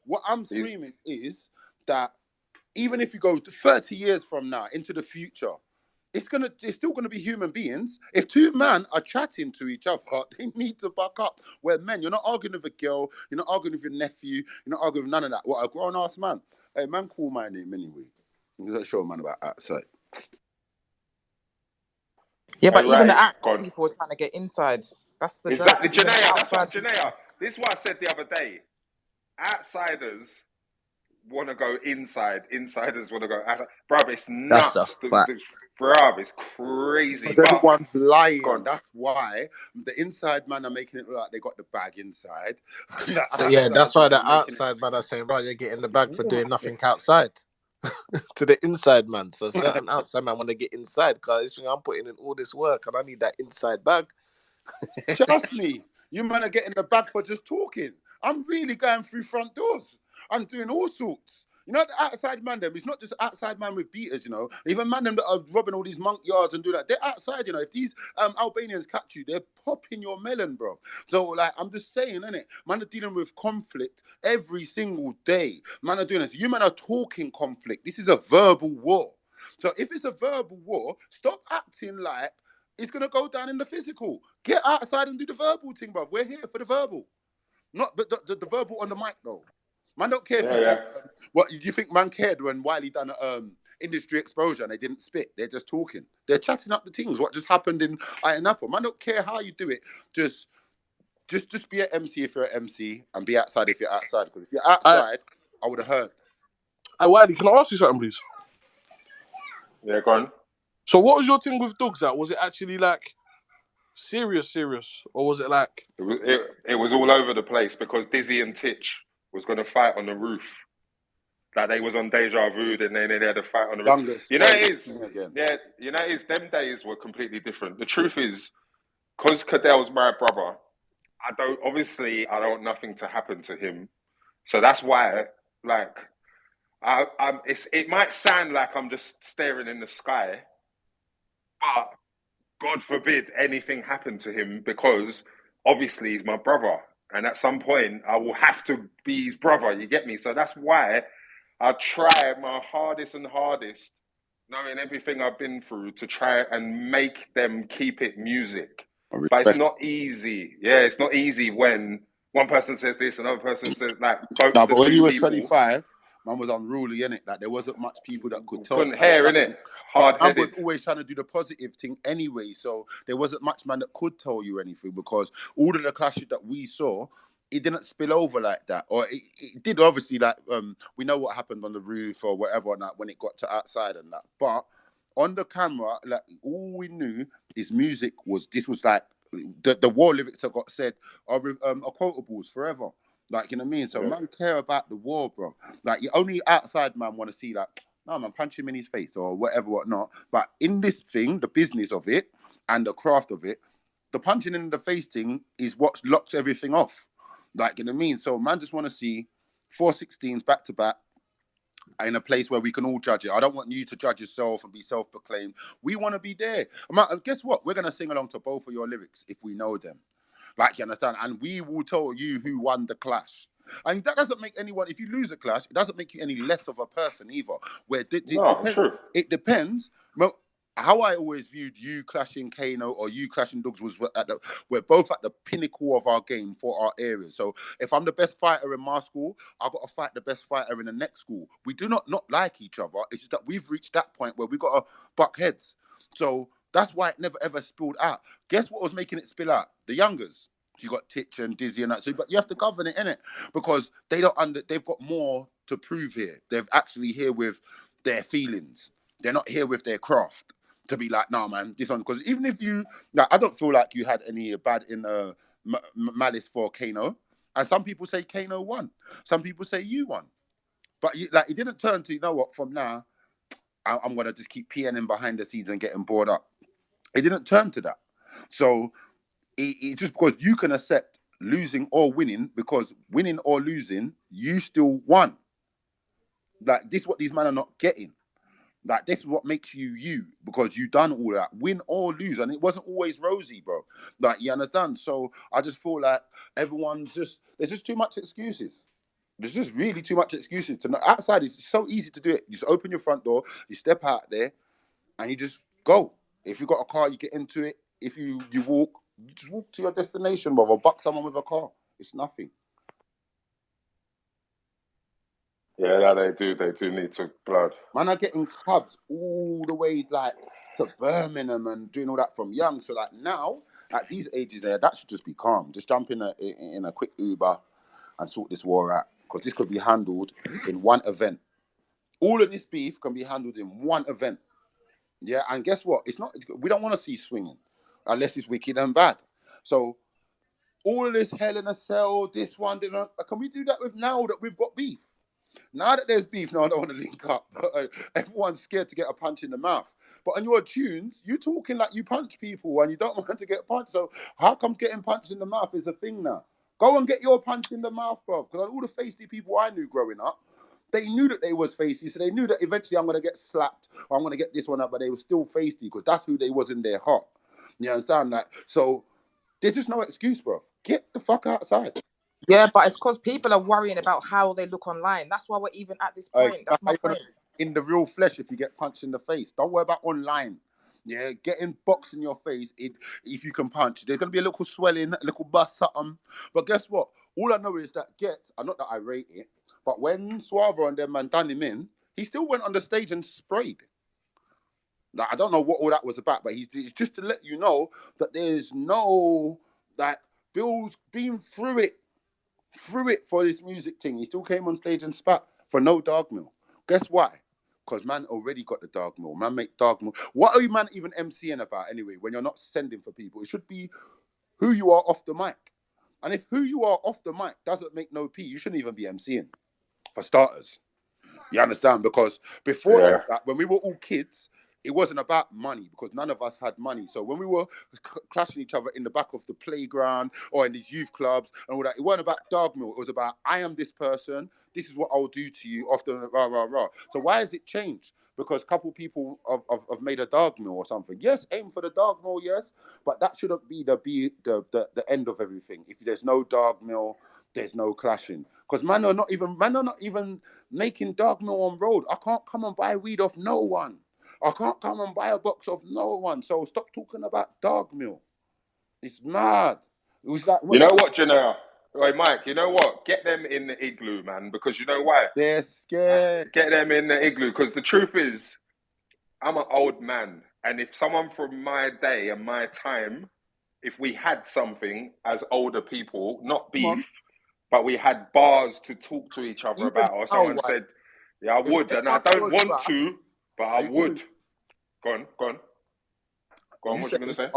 What I'm screaming is that even if you go 30 years from now into the future, it's still gonna be human beings. If two men are chatting to each other, they need to buck up. We're men. You're not arguing with a girl. You're not arguing with your nephew. You're not arguing with none of that. What, a grown ass man? Hey, man, call my name anyway. I'm gonna show a man about outside. Yeah, but even the outside people are trying to get inside. That's the exactly, Janaea. That's what Janaea. This is what I said the other day. Outsiders want to go inside. Insiders want to go outside. Bruv, it's nuts. That's a fact. Bruv, it's crazy. But everyone's lying. That's why the inside man are making it look like they got the bag inside. Yeah, that's why the outside man are saying, right, you're getting the bag for doing nothing outside. To the inside man. So certain outside man want to get inside because I'm putting in all this work and I need that inside bag. Trust me, you man are getting the bag for just talking. I'm really going through front doors. I'm doing all sorts. You know, the outside man, them, it's not just outside man with beaters, you know. Even man, them that are robbing all these monk yards and do that, they're outside, you know. If these Albanians catch you, they're popping your melon, bro. So, like, I'm just saying, innit? Man are dealing with conflict every single day. Man are doing this. You man are talking conflict. This is a verbal war. So, if it's a verbal war, stop acting like it's going to go down in the physical. Get outside and do the verbal thing, bro. We're here for the verbal. Not but the verbal on the mic, though. Man don't care what do you think man cared when Wiley done industry exposure and they didn't spit. They're just talking. They're chatting up the things. What just happened in Iron Apple. Man don't care how you do it. Just be an MC if you're an MC and be outside if you're outside. Because if you're outside, I would have heard. Hey Wiley, can I ask you something, please? Yeah, go on. So what was your thing with Dogs at? Was it actually like serious, or was it like it was all over the place because Dizzy and Titch was going to fight on the roof. Like they was on Deja Vu, and then they had a fight on the roof. You know it is. Yeah, you know it is. Them days were completely different. The truth is, because Cadell's my brother, I don't want nothing to happen to him. So that's why, like, it might sound like I'm just staring in the sky, but God forbid anything happened to him because obviously he's my brother. And at some point, I will have to be his brother, you get me? So that's why I try my hardest, knowing everything I've been through, to try and make them keep it music. But it's not easy. Yeah, it's not easy when one person says this, another person says like both. No, but when you were 25, man was unruly, innit? Like there wasn't much people that could tell. Couldn't hear, innit? Hard-headed. Man was always trying to do the positive thing anyway, so there wasn't much man that could tell you anything because all of the clashes that we saw, it didn't spill over like that, or it did obviously. Like we know what happened on the roof or whatever, and that when it got to outside and that, but on the camera, like all we knew is music was. This was like the war lyrics that got said are quotables forever. Like, you know what I mean? So man care about the war, bro. Like, you only outside man want to see like, no man, punch him in his face or whatever, whatnot. But in this thing, the business of it and the craft of it, the punching in the face thing is what locks everything off. Like, you know what I mean? So man just want to see 416s back to back in a place where we can all judge it. I don't want you to judge yourself and be self-proclaimed. We want to be there. Guess what? We're going to sing along to both of your lyrics if we know them. Like, you understand? And we will tell you who won the clash. And that doesn't make anyone, if you lose a clash, it doesn't make you any less of a person either. It depends. Well, how I always viewed you clashing Kano or you clashing Dogs was we're both at the pinnacle of our game for our area. So if I'm the best fighter in my school, I've got to fight the best fighter in the next school. We do not like each other. It's just that we've reached that point where we've got to buck heads. So that's why it never ever spilled out. Guess what was making it spill out? The youngers. You got Titch and Dizzy and that. So, but you have to govern it, innit? Because they've got more to prove here. They're actually here with their feelings. They're not here with their craft to be like, nah, man, this one. Because even if you, like, I don't feel like you had any bad in malice for Kano. And some people say Kano won. Some people say you won. But it didn't turn to, you know what, from now, I'm going to just keep PNing behind the scenes and getting bored up. It didn't turn to that. So it just because you can accept losing or winning, because winning or losing, you still won. Like, this is what these men are not getting. Like, this is what makes you, because you done all that, win or lose. And it wasn't always rosy, bro. Like, you understand? So I just feel like there's just too much excuses. There's just really too much excuses to know. Outside, it's so easy to do it. You just open your front door, you step out there, and you just go. If you got a car, you get into it. If you walk, you just walk to your destination, brother. Buck someone with a car. It's nothing. Yeah, they do. They do need to blood. Man are getting clubs all the way like to Birmingham and doing all that from young. So like now, at these ages there, that should just be calm. Just jump in a quick Uber and sort this war out. Because this could be handled in one event. All of this beef can be handled in one event. Yeah, and guess what? It's not. We don't want to see swinging, unless it's wicked and bad. So all of this hell in a cell, this one, can we do that with now that we've got beef? Now that there's beef, no, I don't want to link up. Everyone's scared to get a punch in the mouth. But on your tunes, you talking like you punch people and you don't want to get punched. So how come getting punched in the mouth is a thing now? Go and get your punch in the mouth, bro. Because all the feisty people I knew growing up, they knew that they was feisty. So they knew that eventually I'm going to get slapped or I'm going to get this one up, but they were still feisty because that's who they was in their heart. You understand that? So there's just no excuse, bro. Get the fuck outside. Yeah, but it's because people are worrying about how they look online. That's why we're even at this point. That's my point. In the real flesh, if you get punched in the face, don't worry about online. Yeah, getting boxed in your face, if you can punch, there's going to be a little swelling, a little bust, something. But guess what? All I know is that not that I rate it, but when Suavo and them man done him in, he still went on the stage and sprayed. Like, I don't know what all that was about, but he's just to let you know that there's no, like, Bill's been through it for this music thing. He still came on stage and spat for no dog mill. Guess why? Because man already got the dog mill. Man make dog mill. What are you man even MCing about anyway when you're not sending for people? It should be who you are off the mic. And if who you are off the mic doesn't make no P, you shouldn't even be MCing, for starters. You understand? Because before that, when we were all kids, it wasn't about money because none of us had money. So when we were clashing each other in the back of the playground or in these youth clubs and all that, it wasn't about dog mill. It was about, I am this person. This is what I'll do to you after rah, rah, rah. So why has it changed? Because a couple people have made a dog mill or something. Yes, aim for the dog mill, yes. But that shouldn't be the end of everything. If there's no dog mill, there's no clashing. Because man are not even making dog mill on road. I can't come and buy weed off no one. I can't come and buy a box of no one. So stop talking about dog mill. It's mad. It was like, you know what, Janelle? Hey, Mike, you know what? Get them in the igloo, man, because you know why? They're scared. Get them in the igloo, because the truth is, I'm an old man. And if someone from my day and my time, if we had something as older people, not beef, but we had bars to talk to each other about, or someone said, yeah, I would, and I don't want to, but I would. Go on. What you going to say?